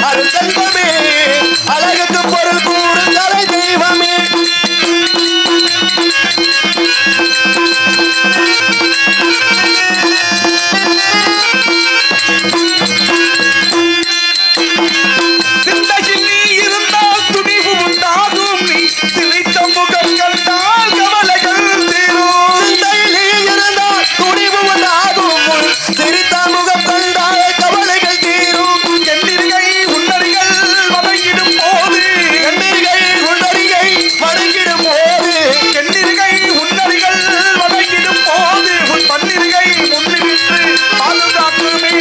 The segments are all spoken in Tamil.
அருள் செல்வமே அழகுக்கு பொருள் கூறும் கலை தெய்வமே சிந்தையில் நீ இருந்தால் துணிவு உண்டாகும் நீ சிரித்த முகம் கண்டால் கவலைகள் தீரும் சிந்தையில் நீ இருந்தால் துணிவு உண்டாகும் சிரித்த முகம் கண்டால் கவலைகள் தீரும் கண்ணீர்கை உன்னடிகள் வணங்கிடும் போது கண்ணீர்கை உன்னடிகை வணங்கிடும் போது கண்ணீர்கை உன்னடிகள் வணங்கிடும் போது உன் பன்னீர்கை முன்னின்று பாதுகாக்குமே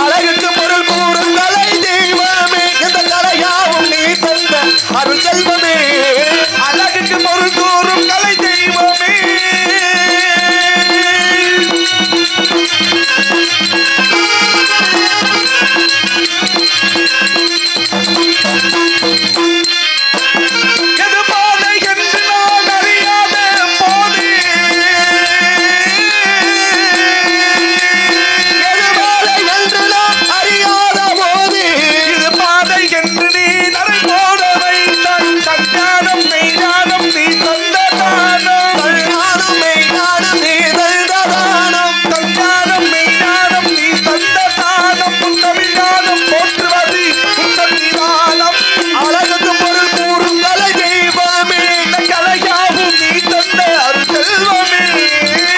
அழகுக்கு பொருள் கூறும் கலை தெய்வமே இந்த கலையாவும் நீ தந்த அருள் செல்வமே அழகுக்கு பொருள் கூறும் கலை தெய்வமே எது பாதை என்று நான் அறியாத போது எதுமாலை என்று நாம் அறியாத போது இது பாதை என்று நீ நடை போட வைத்தாய் கஞ்ஞானம் மெய்ஞானம் நீ தந்த தானம் கல்யாணம் மெய்ஞானம் நீ தந்த தானம் கஞ்ஞானம் மெய்ஞானம் நீ தந்த தானம் புத்தமிழ்ஞானம் போற்றுவது புத்தமிழ்ஞானம் அழகுக்கு பொருள் கூறும் கலை தெய்வமே இந்த கலையாவும் நீ தந்த அருள் செல்வமே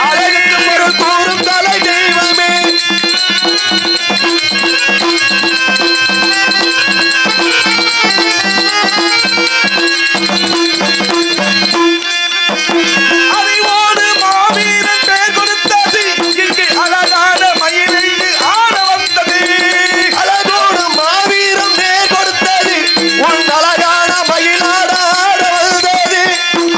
அழகுக்கு பொருள் கூறும் கலை தெய்வமே அறிவோடு மாவீரன் பெயர் கொடுத்தது இங்கு அழகான மயிலுக்கு ஆட வந்தது அழகோடு மாவீரம் நேர் கொடுத்தது உன் அழகான மயிலாட ஆட வந்தது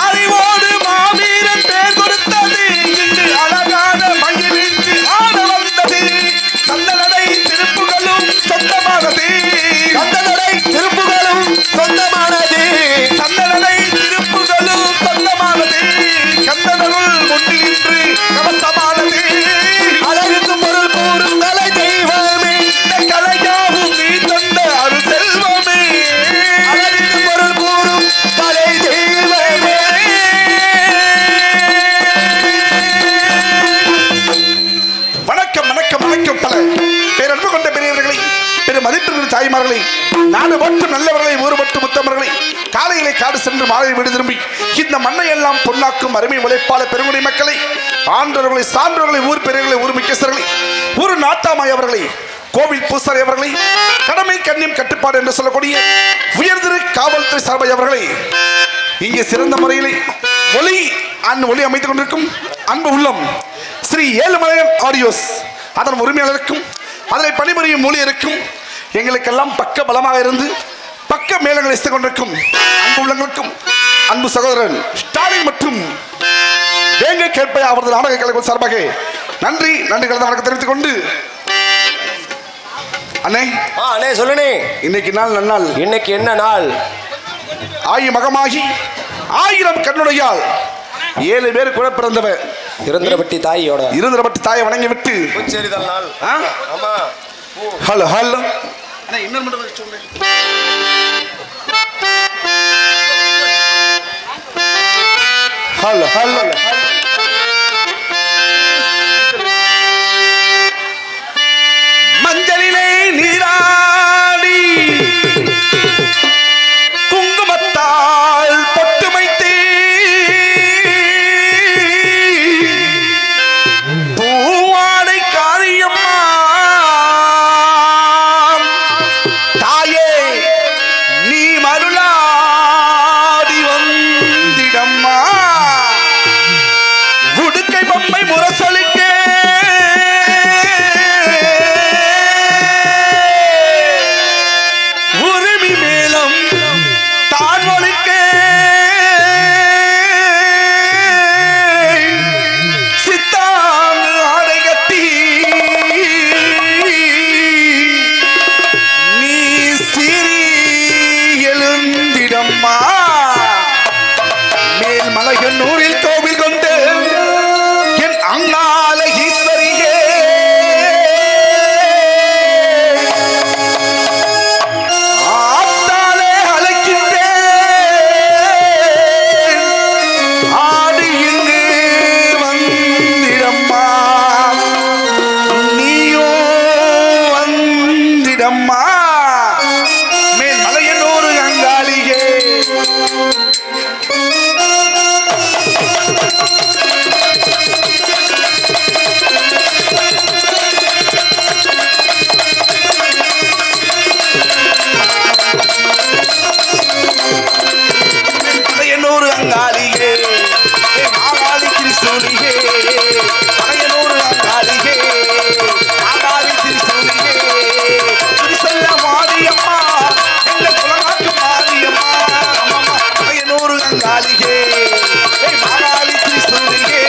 அறிவோடு மாவீரன் பெயர் கொடுத்தது இங்கு அழகான மயிலுக்கு ஆட வந்தது சந்தனடை திருப்புகளும் சொந்தமானது கந்தனடை திருப்புகளும் சொந்தமானது சந்தனடை திருப்புகளும் சொந்தமானது கந்தனருள் முன்னின்று கவசமானது அழகுக்கு பொருள் கூறும் கலை தெய்வமே இந்த கலையாவும் நீ தந்த அருள் செல்வமே அழகுக்கு பொருள் கூறும் கலை தெய்வமே வணக்கம் வணக்கம் வணக்கம் பல பேரன்பு கொண்ட பெரியவர்களை பெரும் மதிப்பிற்கு தாய்மார்களை நாடு மட்டும் நல்லவர்களை ஊர் மட்டும் முத்தமர்களை காலையிலே காடு சென்று மாலை வீடு திரும்பி இந்த மண்ணை எல்லாம் பொன்னாக்கும் அருமை உழைப்பாள பெருங்குடி மக்களை ஆண்டவர்களை சான்றவர்களை ஊர் பெரியவர்களை ஊர் முக்கியஸ்தர்களை ஊர் நாட்டாமாய் அவர்களை கோவில் பூசாரி அவர்களை கடமை கண்ணியம் கட்டுப்பாடு என்று சொல்லக்கூடிய உயர்திரு காவல்துறை சார்பை அவர்களை இங்கே சிறந்த முறையிலே ஒளி அமைத்துக் கொண்டிருக்கும் அன்பு உள்ளம் ஸ்ரீ ஏழுமலையன் ஆடியோஸ் அதன் உரிமையாளருக்கும் அதனை பணிபுரியும் ஊழியருக்கும் எங்களுக்கெல்லாம் பக்க பலமாக இருந்து பக்க மேளங்களை இசைத்துக் கொண்டிருக்கும் அன்பு உள்ளங்களுக்கும் அன்பு சகோதரன் ஸ்டாலின் மற்றும் வேங்கை கேட்பை அவரது நாடக கலைகள் சார்பாக நன்றி கலந்த வணக்கம் தெரிவித்துக் கொண்டு அண்ணே அண்ணே சொல்லுனே இன்னைக்கு நாள் நன்னாள் இன்னைக்கு என்ன நாள் மகமாகி 1000 கண்ணுடையால் 7 பேர் கூட பிறந்தவன் இருந்திரப்பட்டி தாயை வணங்கி விட்டு ஹலோ ஹலோ ஹலோ ஹலோ மஞ்சளிலே நீராடி குங்குமத்தால் பொட்டுமைத்தே பூவாடை காரியம்மா தாயே நீ மருளாடி வந்திடம்மா. 1000 கண்ணுடையாள் 7 பேர் கூட பிறந்தவன் இருந்திரப்பட்டி தாயை வணங்கி விட்டு ஹலோ ஹலோ ஹலோ ஹலோ மஞ்சளிலே நீராடி குங்குமத்தால் பொட்டுமைத்தே பூவாடை காரியம்மா தாயே நீ மருளாடி வந்திடம்மா. 1000 கண்ணுடையாள் 7 பேர் கூட பிறந்தவன் பழையனூர் அங்காளியே மாகாளி திரிசூலியே பழையனூர் அங்காளியே மாகாளி திரிசூலியே திரிசல்ல மாரியம்மா எங்கள் குலநாட்டு மாரியம்மா அம்மா பழையனூர் அங்காளியே மாகாளி திரிசூலியே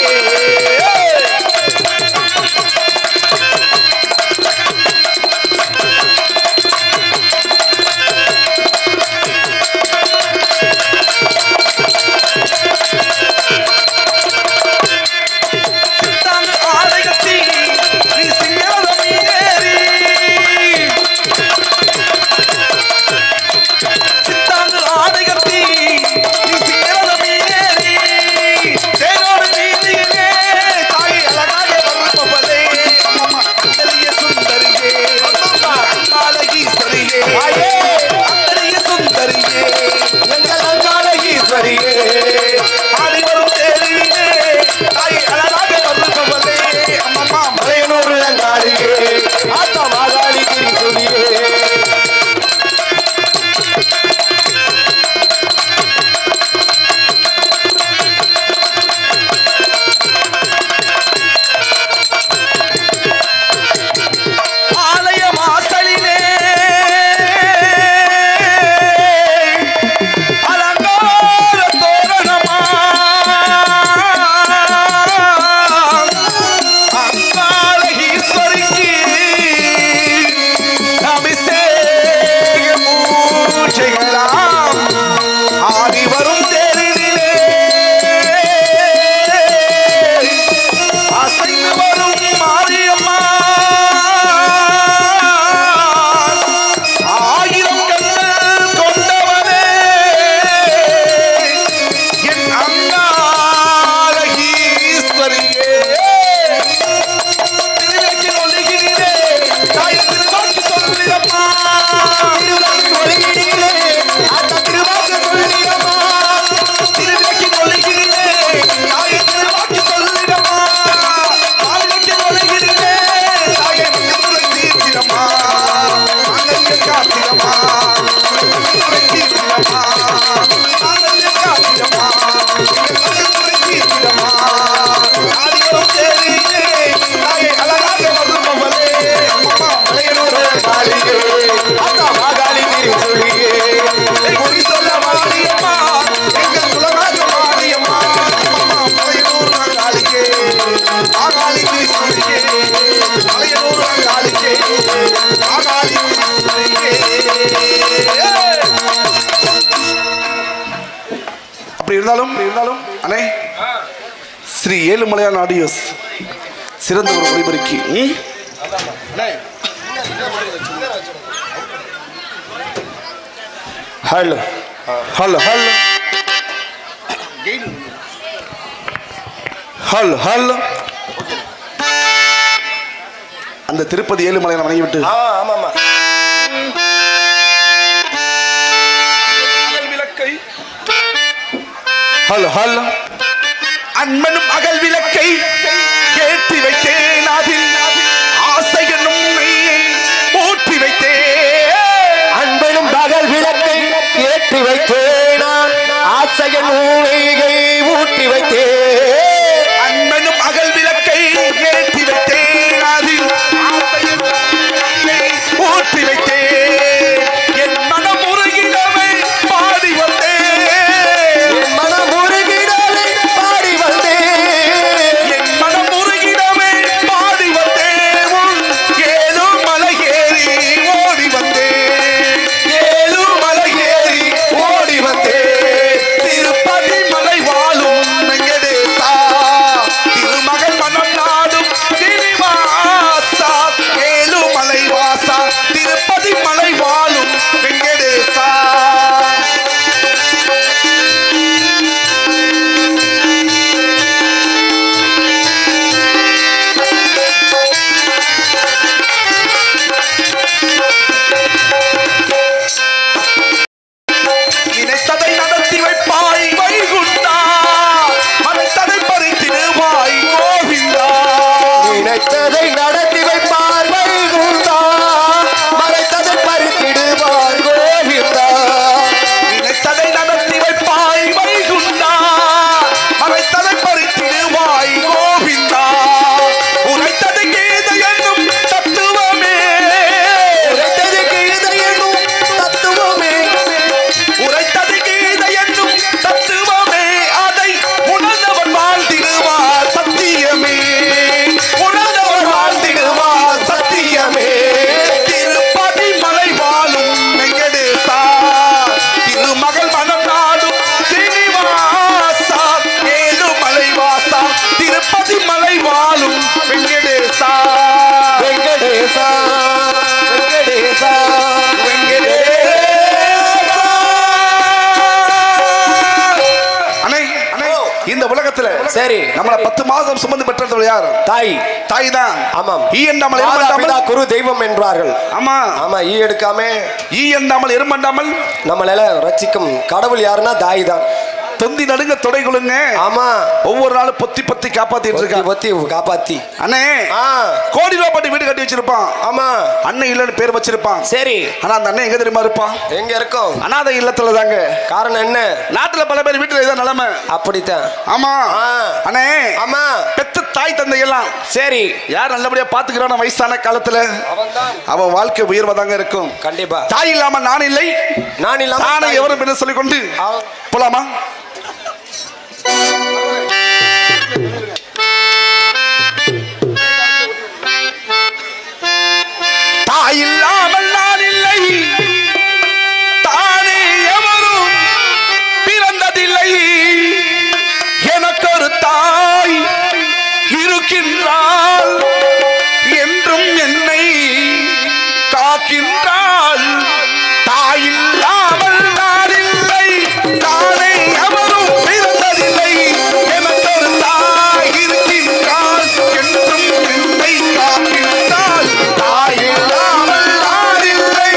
இருந்தாலும் அண்ணே ஸ்ரீ ஏழுமலையான் ஆடியோஸ் சிறந்த ஒரு ஒளிபெருக்கி hello hello hello hello hello அந்த திருப்பதி ஏழுமலையான் வணங்கி விட்டு ஹலோ ஹலோ அன்மனும் அகல் விளக்கை ஏற்றி வைத்தேன் அதில் ஆசை என்னும் நெய்யை ஊற்றி வைத்தேன் அன்பனும் பகல் விளக்கை ஏற்றி வைத்தேன் ஆசை என்னும் நெய்யை ஊற்றி வைத்தேன் அன்மனும் அகல் விளக்கை ஏற்றி வைத்தேன் அதில் ஆசை என்னும் நெய்யை ஊற்றி வைத்தேன் என் மனம் உருகிடவே பாடி வந்தேன் என் மனம் உருகிடவே பாடி வந்தேன் என் மனம் உருகிடவே பாடி வந்தேன் உன் ஏழு மலை ஏறி ஓடி வந்தேன் ஏழு மலை ஏறி ஓடி வந்தேன் திருப்பதி வெங்கடேசா வெங்கடேசா வெங்கடேசா இந்த உலகத்துல சரி நம்மள 10 மாதம் சுமந்து பெற்றவள் யார்? தாய் தான். ஆமாம். ஈ எண்ணாமல் எறும்பண்டாமல் குரு தெய்வம் என்றார்கள். ஆமா ஆமா. ஈ எடுக்காம ஈ எண்ணாமல் எறும்பண்டாமல் நம்மள ரட்சிக்கும் கடவுள் யாருன்னா தாய் தான். தொந்தி நடுங்க தொடை கொள்ளுங்க. ஆமா. ஒவ்வொரு நாளும் பொத்தி பொத்தி காப்பாத்திட்டு இருக்கா. பொத்தி காப்பாத்தி அண்ணே கோடி ரூபாய் பட்டி வீடு கட்டி வச்சிருப்பான். ஆமா. அண்ணன் இல்லன்னு பேர் வச்சிருப்பான். சரி. ஆனா அந்த அண்ணன் எங்க தெரியுமா இருப்பான்? எங்க இருக்கும்? அனாதை இல்லத்துல தாங்க. காரணம் என்ன? நாட்டுல பல பேர் வீட்டுல இதான் நிலைமை. அப்படித்தான். ஆமா அண்ணே. ஆமா. பெத்த தாய் தந்தை எல்லாம் சரி யார் நல்லபடியா பாத்துக்கிறான வயசான காலத்துல அவன் வாழ்க்கை உயர்வதாங்க இருக்கும். கண்டிப்பா. தாய் இல்லாம நான் இல்லை, நான் இல்லாம தானே எவரும் என்ன சொல்லிக் கொண்டு போலாமா? தாய் இல்லாமல் நான் இல்லை, தானே எவரும் பிறந்ததில்லை. எனக்கு ஒரு தாய் இருக்கின்றாள், என்றும் என்னை காக்கின்றாள். தாய் இல்லாமல் நான் இல்லை, தானே எவரும் பிறந்ததில்லை. எனக்கு ஒரு தாய் இருக்கின்றாள், என்றும் என்னை காக்கின்றாள். தாய் இல்லாமல் நான் இல்லை.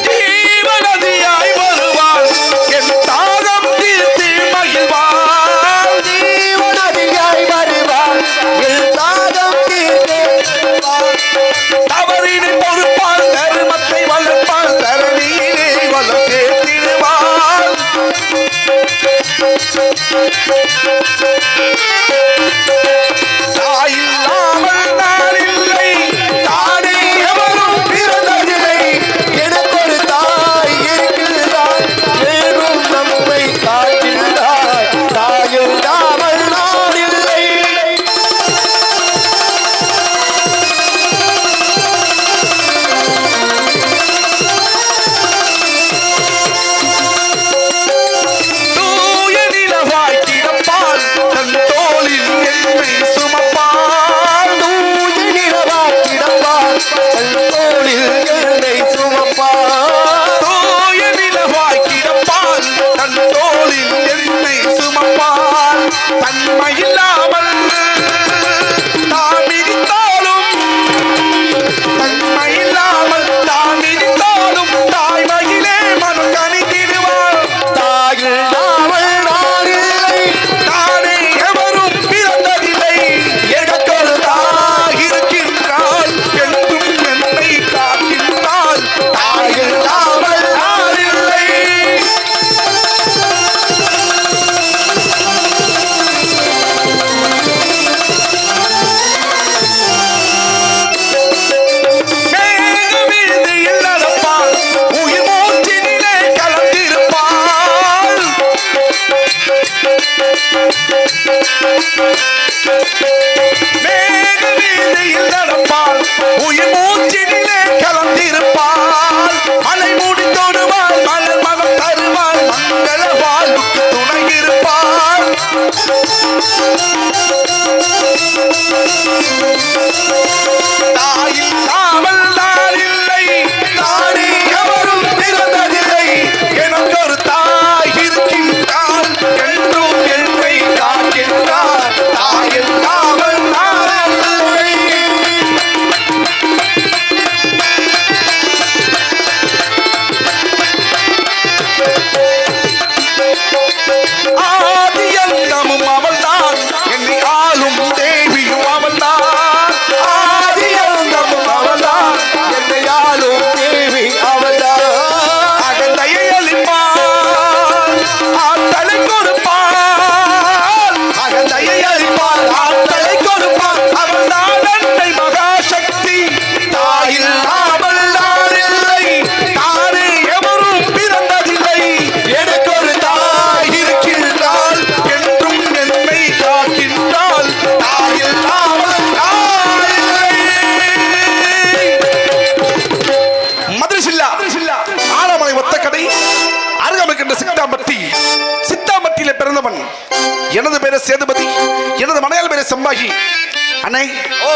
ஜீவநதியாய் வருவாள், என் தாகம் தீர்த்து மகிழ்வாள். ஜீவநதியாய் வருவாள், என் தாகம் தீர்த்து மகிழ்வாள். தவறினை பொறுப்பாள், தருமத்தை வளர்ப்பாள், தரணியிலே வளம் சேர்த்திடுவாள். தாய் இல்லாமல் நான் இல்லை, தானே எவரும் பிறந்ததில்லை. எனக்கு ஒரு தாய் இருக்கின்றாள், என்றும் நம்மை காக்கின்றாள். தாய் இல்லாமல் நான் இல்லை. தூய நிலவாய் கிடப்பாள், தன் தோளில் என்னை சுமப்பாள். தூய நிலவாய் கிடப்பாள், தன் தோளில் என்னை சுமப்பாள். தூய நிலவாய் கிடப்பாள், தன் தோளில் என்னை சுமப்பாள். தன்மை இல்லாமல் தான் மிதித்தாலும், தன்மை இல்லாமல் தான் மிதித்தாலும் தாய்மையிலே மனம் கணித்திடுவாள். தாய் இல்லாமல் நான் இல்லை, தானே எவரும் பிறந்ததில்லை. எனக்கு ஒரு தாய் இருக்கின்றாள், என்றும் என்னை காக்கின்றாள். தாய் இல்லாமல் நான் இல்லை. மேகமீது இல்லறப்பாள், உயிர் மூச்சினிலே கலந்திருப்பாள். மேகமீது இல்லறப்பாள், உயிர் மூச்சினிலே கலந்திருப்பாள். மலை மூடி தொடுவாள், மலர் மகம் தருவாள், மங்கள வாழ்வுக்கு துணை இருப்பாள். தாய் இல்லாமல் நான் இல்லை, தானே எவரும் பிறந்ததில்லை. எனக்கு ஒரு தாய் இருக்கின்றாள், என்றும் என்னை காக்கின்றாள். தாய் இல்லாமல் நான் இல்லை. ஆதி அந்தமும் அவள்தான், என்னை ஆளும் தேவியும் அவள்தான். ஆதி அந்தமும் அவள்தான், என்னை ஆளும் தேவி அவள்தான். அகந்தையை அளிப்பாள், ஆற்றலை கொடுப்பாள். அகந்தையை அளிப்பாள், ஆற்றலை கொடுப்பாள். அவள்தான் அன்னை மகாசக்தி. தாய் இல்லாமல் நான் இல்லை, தானே எவரும் பிறந்ததில்லை. எனக்கு ஒரு தாய் இருக்கின்றாள், குலத்திலே பிறந்தவன். எனது பேரு சேதுபதி, எனது மனையாள் பேரு செம்பாகி. அண்ணே, ஓ,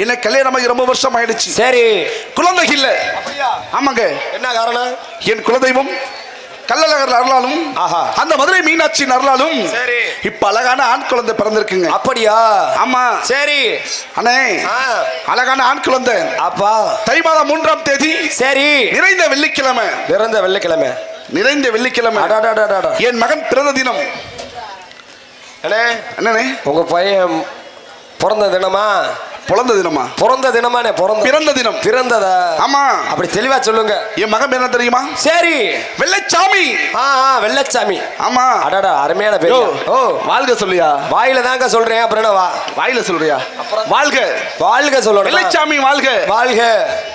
என்ன கல்யாணமாகி ரொம்ப வருஷம் ஆயிடுச்சு. சரி. குழந்தை இல்ல. ஆமாங்க. என்ன காரணம்? என் குலதெய்வம் கள்ளழகர் அருளாலும் அந்த மதுரை மீனாட்சி அருளாலும் இப்ப அழகான ஆண் குழந்தை பிறந்திருக்குங்க. அப்படியா? ஆமா. சரி அண்ணே, அழகான ஆண் குழந்தை. அப்பா, தை மாதம் 3ஆம் தேதி. சரி. நிறைந்த வெள்ளிக்கிழமை. நிறைந்த வெள்ளிக்கிழமை என் மகன் பிறந்த தினம். அண்ணே, உங்க பையன் பிறந்த தினமா? பிறந்த தினமா? பிறந்த தினமானே. பிறந்த தினம். பிறந்ததா? ஆமா. அப்படி தெளிவா சொல்லுங்க. என் மகன் என்ன தெரியுமா? சரி, வெள்ளச்சாமி. வெள்ளச்சாமி. ஆமா. அடடா, அருமையான பேர். ஓ, வாழ்க சொல்லியா? வாயில தாங்க சொல்றேன், அப்புறம் என்ன வாயில சொல்றியா? வாழ்க வாழ்க சொல்லணும். வெள்ளச்சாமி வாழ்க. வாழ்க.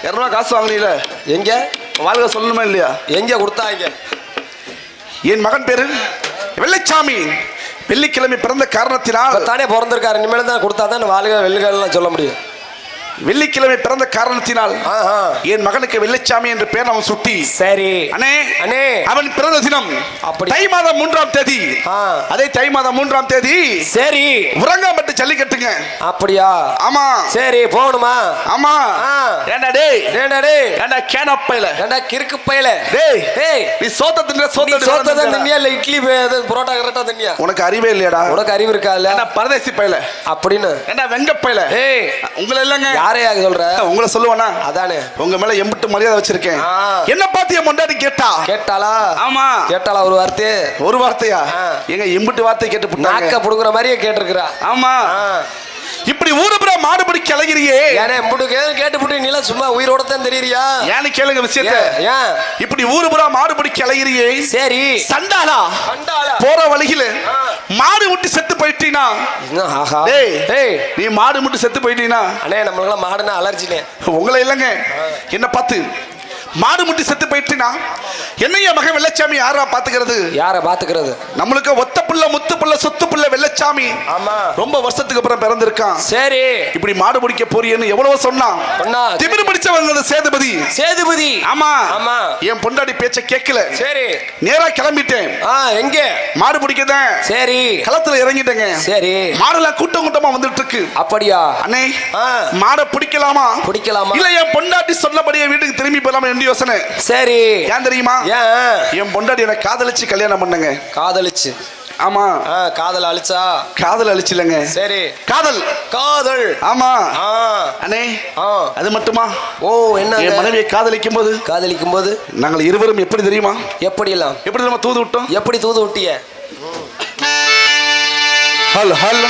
200 ரூபாய் காசு வாங்கினீல, எங்க வாழ்க சொல்லணுமா இல்லையா? எங்க கொடுத்தாங்க? என் மகன் பேரு வெள்ளச்சாமி. வெள்ளிக்கிழமை பிறந்த காரணத்தினால் தானே பிறந்திருக்காரு. இனிமேல் தான் கொடுத்தாதான் வாழ்க வெள்ளிக்கிழமை சொல்ல முடியும். வெள்ளிக்கிழமை பிறந்த காரணத்தினால் என் மகனுக்கு வெள்ளச்சாமி என்று பெயர் அவன் சுட்டி. சரி அண்ணே, அண்ணே, அவன் பிறந்த தினம் அப்படி தை மாதம் 3ஆம் தேதி. அதே தை மாதம் 3ஆம் தேதி. சரி. உரங்காம்பட்டு ஜல்லிக்கட்டுங்க. அப்படியா? ஆமா. சரி, போகணுமா? ஆமா. ஏண்டா டேய், ஏண்டா டேய், ஏண்டா கேனப்பையில, ஏண்டா கிறுக்கு பையில, டேய் டேய், நீ சோத்த தின்னியா இல்ல இட்லி புரோட்டா கரெக்டா தின்னியா? உனக்கு அறிவே இல்லையாடா? உனக்கு அறிவு இருக்கா இல்ல? ஏண்டா பரதேசி பையில அப்படின்னு. ஏண்டா வெங்க பையில. ஏய், உங்களை இல்லங்க. யாரையாக சொல்ற? உங்களை சொல்லுவானா? அதானே. உங்க மேல எம்பிட்டு மரியாதை வச்சிருக்கேன். என்ன பாத்தியா மொண்டாடி கேட்டா? கேட்டாளா? ஆமா. கேட்டாளா? ஒரு வார்த்தையா? எங்க எம்பிட்டு வார்த்தை கேட்டு புட்டாங்க. நாக்க புடுங்குற மாதிரியே கேட்டிருக்கிறா. ஆமா. இப்படி ஊருபுற மாடுபடி கிளகிறியே. ஏனே முடுக்கு கேட்டு புட்டு நீல சும்மா உயிரோட தான் தெரியறியா? ஏன்னு கேளுங்க விஷயத்தை. ஏன் இப்படி ஊருபுற மாடுபடி கிளகிறியே? சரி. சண்டாளா போற வழியில மாடு முட்டி செத்து போயிட்டீனா? ஆஹா. டேய், நீ மாடு முட்டி செத்து போயிட்டீனா? அண்ணே, நம்மளுக்கு மாடுனா அலர்ஜினே. உங்களை இல்லங்க, என்ன பார்த்து மாடு முட்டி செத்து போயிட்டுனா என்னைய மகன் வெள்ளச்சாமி யாரா பாத்துக்கிறது? யார பாத்துக்கிறது? நம்மளுக்கு ஒத்த புள்ள முத்து புள்ள சொத்து புள்ள வெள்ளச்சாமி. ஆமா. ரொம்ப வருஷத்துக்கு அப்புறம் பிறந்திருக்கான். சரி. இப்படி மாடு பிடிக்க போறியன்னு எவ்வளவு சொன்னான். திமிரு பிடிச்சவங்க சேதுபதி. சேதுபதி. ஆமா. ஆமா. என் பொண்டாடி பேச்ச கேட்கல. சரி. நேரா கிளம்பிட்டேன். எங்க? மாடு பிடிக்கதான். சரி. களத்துல இறங்கிட்டேங்க. சரி. மாடுலாம் கூட்டம் கூட்டமா வந்துட்டு இருக்கு. அப்படியா? அண்ணே, மாட பிடிக்கலாமா? பிடிக்கலாமா? இல்ல என் பொண்டாட்டி சொன்னபடியே வீட்டுக்கு திரும்பி போலாமா என்று யோசனை. சரி. ஏன் தெரியுமா? என் பொண்டாட்டி எனக்கு காதலிச்சு கல்யாணம் பண்ணுங்க. காதலிச்சு? ஆமா. காதல் அழிச்சா? காதல் அழிச்சிலங்க. சரி. காதல். காதல். ஆமா. அண்ணே, அது மட்டுமா? ஓ, என்ன? என் மனைவியை காதலிக்கும் போது நாங்கள் இருவரும் எப்படி தெரியுமா? எப்படி தெரியுமா தூது விட்டோம்? எப்படி தூது விட்டிய? ஹல் ஹல்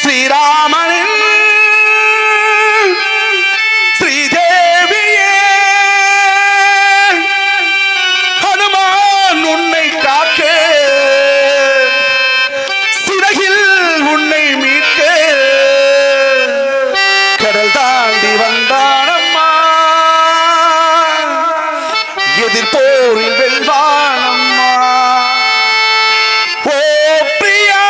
ஸ்ரீராமனின் ஸ்ரீதேவியே, ஹனுமான் உன்னை காக்க, சிறகில் உன்னை மீட்க, கடல் தாண்டி வந்தானம்மா, எதிர்போரில் வெல்வானம்மா. ஓ பிரியா,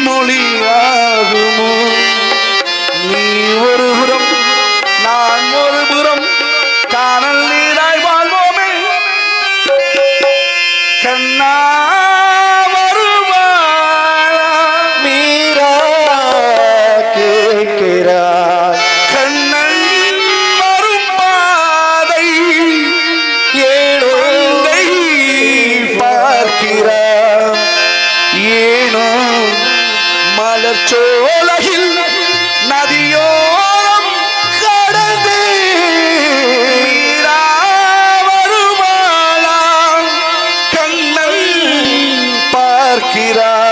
மொழியாகுமோ? நீ ஒரு புறம் நான் ஒரு புறம், காணல் நீராய் வாழ்வோமே. கண்ணா வருவாளா மீரா கேட்கிறார், கண்ணன் வரும் பாதை ஏனோ பார்க்கிறார், ஏனோ மலர் சோலையில் நதியோரம் கடந்து மீரா வருவாளா, கண்ணன் பார்க்கிறார்.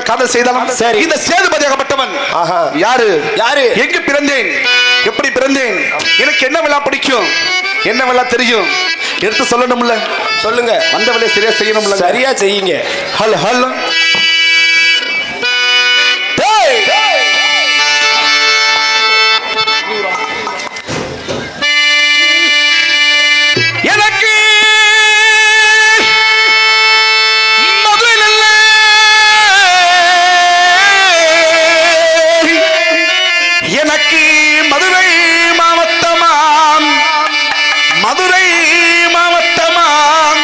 காதல் செய்தாலும் சரி. இந்த சேதுபதியாகப்பட்டவன் யாரு யாரு எங்கு பிறந்தேன் எப்படி பிறந்தேன் எனக்கு என்னவெல்லாம் பிடிக்கும் என்னவெல்லாம் தெரியும் எடுத்து சொல்லணும்ல சொல்லுங்க வந்த வேலையை சரியா செய்யணும்ல சரியா செய்யுங்க ஹல் ஹல் எனக்கு எனக்கு மதுரை மாவட்டமாம்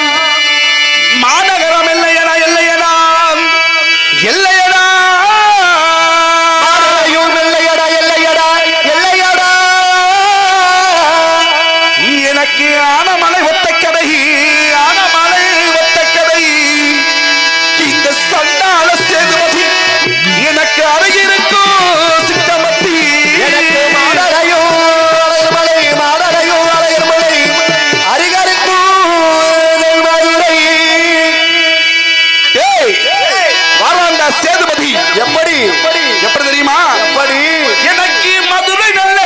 மாநகரம் எல்லையடா எல்லையடா எல்லையடா எல்லையடா எல்லையடா எல்லையடா எனக்கு ஆனமலை ஒத்தக்கடை இந்த சண்டால சேதுபதி எனக்கு அருகிருக்கும் சித்தமத்தி எனக்கு மாடரையோ அழகர்மலை அருகருக்கும் மதுரை வராண்டா சேதுபதி எப்படி தெரியுமா எப்படி எனக்கு மதுரை நல்ல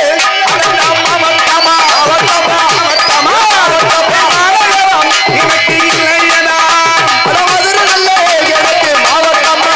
எனக்கு இல்லையனா மதுரை நல்ல எனக்கு மாவட்டமா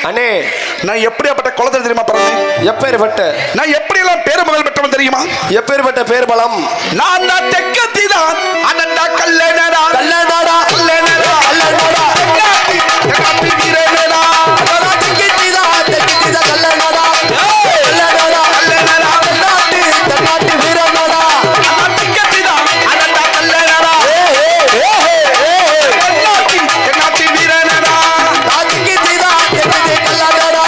அண்ணே நான் எப்படியாப்பட்ட குளத்தில் தெரியுமா பிறந்தேன்? எப்பேற்பட்ட நான் எப்படியெல்லாம் பேரு முதல் பெற்றவன் தெரியுமா? எப்பேற்பட்ட பேர் பலம்? நான் தான் தெக்கத்தி தான் அனண்டா கல்லனடா கல்லநாடா கல்லனடா கல்லநாடா தெக்கத்தி வீரனடா தெக்கித்திதா தெக்கித்திதா கல்லநாடா கல்லநாடா கல்லனடா தென்னாட்டு வீரநாடா நான் தெக்கத்தி தான் அனண்டா கல்லனடா தெக்கத்தி வீரனடா தெக்கித்திதா தெக்கித்தி கல்லநாடா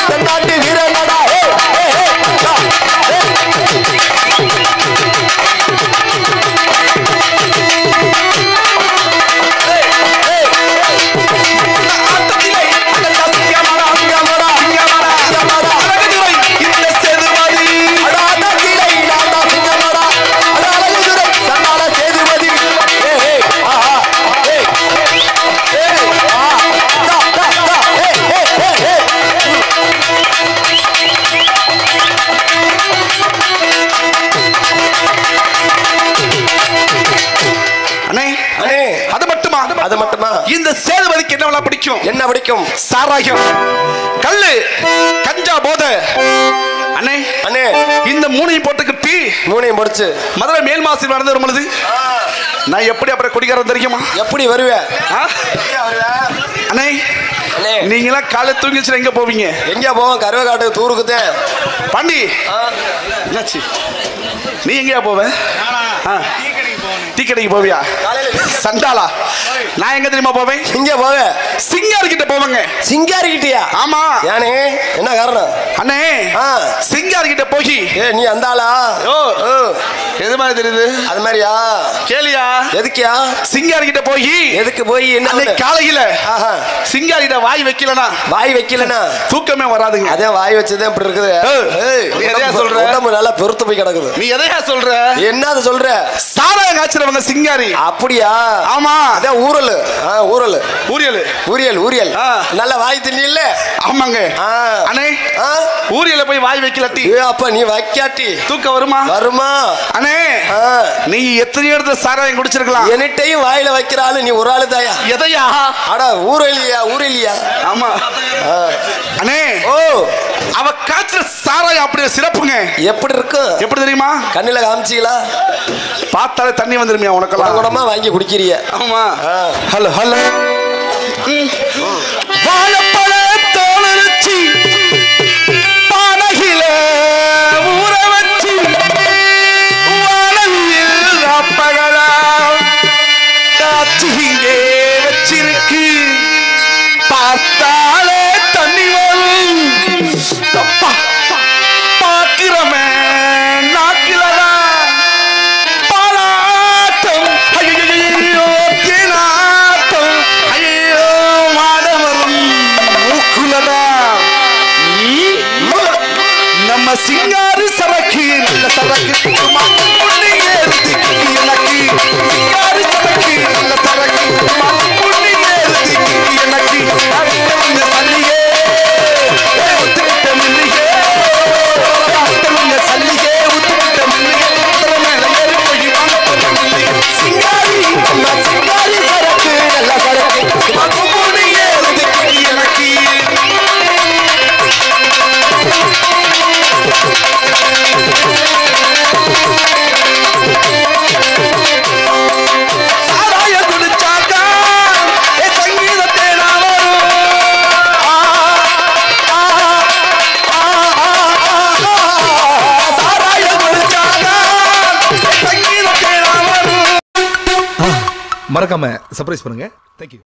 தென்னாட்டு வீரநாடா ஆட்டத்திலே அனண்டா சிங்கமடா சிங்கமடா சிங்கமடா அழகுதுரை இந்த சேதுபதி அடாதகிலை நாடா சிங்கமடா அழகுதுரை சன்னால சேதுபதி ஆஹா அண்ணே அண்ணே அது மட்டுமா அது மட்டுமா? இந்த சேதுபதிக்கு என்னவெல்லாம் பிடிக்கும்? என்ன பிடிக்கும்? சாராயம், கல்லு, கஞ்சா, போதை. அண்ணே அண்ணே இந்த மூணையும் போட்டுக்கிட்டு மூணையும் முடிச்சு மதுரை மேல் மாசி நடந்து வரும் பொழுது நான் எப்படி அப்புறம் குடிக்காரன் தெரியுமா? எப்படி வருவ? ஆ? அண்ணே அண்ணே நீங்களாம் காலை தூங்கிச்சுன்னா எங்க போவீங்க? எங்க போவோம்? கருவக்காட்டுக்கு தூருக்குதே. பாண்டி என்னாச்சு? நீ எங்கயா போவ? டீ கடைக்கு போவியா? சண்டாளா? நான் எங்க தெரியுமா போவேன்? எங்க போவ? சிங்கார் கிட்ட போவேங்க. சிங்காரி கிட்டியா? ஆமா ஏனே என்ன காரணம்? அண்ணே ஆ சிங்கார் கிட்ட போய் நீ அந்த ஆளா? ஓ எது மாதிரி தெரியுது? அது மாதிரியா? கேளியா? எதுக்கியா? சிங்கார் கிட்ட போய் எதுக்கு போய் என்ன அன்னைக்கு காலையில ஆஹா. சிங்கார் கிட்ட வாய் வைக்கலனா வாய் வைக்கலனா தூக்கமே வராதுங்க. அதே வாய் வச்சதே இப்படி இருக்குது. ஏய், நீ எதையா சொல்ற? உடம்பு நல்லா பெருத்து போய் கிடக்குது. நீ எதையா சொல்ற? என்னது சொல்ற? சாராயம் காய்ச்சறவங்க சிங்காரி. அப்படியா? ஆமா அதே ஊரல். ஊரல் ஊரியல் ஊரியல் ஊரியல் ஆ. நல்ல வாய் தின்னி இல்ல? ஆமாங்க. ஆ. அண்ணே ஆ? ஊரியல போய் வாய் வைக்கலட்டி அப்ப நீ வைக்காட்டி தூக்கம் வருமா? வருமா? அண்ணே ஆ. நீ எத்தனை இடத்துல சாராயம் குடிச்சிருக்கலாம். என்னட்டையும் வாயில வைக்கிற ஆளு நீ ஒரு ஆளு தாயா? எதையா? அடா ஊரலியா ஊரலியா? ஆமா அண்ணே ஓ அவ காய்ச்சற சாராயம் அப்படியே சிறப்புங்க. எப்படி இருக்கும்? எப்படி தெரியுமா? கண்ணில காமிச்சீங்களா? பார்த்தாலே தண்ணி வந்துருமியா உனக்கெல்லாம்? குடமா வாங்கி குடிக்கிறிய? ஆமா. ஆ. ஹலோ ஹலோ வாழைப்பழ தோலரிச்சி பானகில ஊற வச்சு வானவில் அப்பகலா காய்ச்சி இங்கே வச்சிருக்கு பார்த்தாலே தண்ணி வரும் அப்பா பார்க்கிறமே நாக்கிலதான் பாலாட்டம் ஐயோ தேனாட்டம் ஐயோ மாட வரும் மூக்குலதான் நம்ம சிங்காரி சரக்கு நல்ல சரக்கு எனக்கு சிங்காரி சரக்கு நல்ல சரக்கு எனக்கு சல்லியே ஒத்துக்கிட்ட மில்லியே சல்லியே ஒத்துக்கிட்ட மில்லியே மேல ஏறி போய் வாங்க போய் சிங்காரி நம்ம சிங்காரி சரக்கு நல்ல சரக்கு எனக்கு சாராய குடிச்சாக்கா சங்கீதத்தை நான் வரும் சாராய குடிச்சாக்கா சங்கீதத்தை நான் வரும். மறக்காம சர்ப்ரைஸ் பண்ணுங்க. தேங்க்யூ.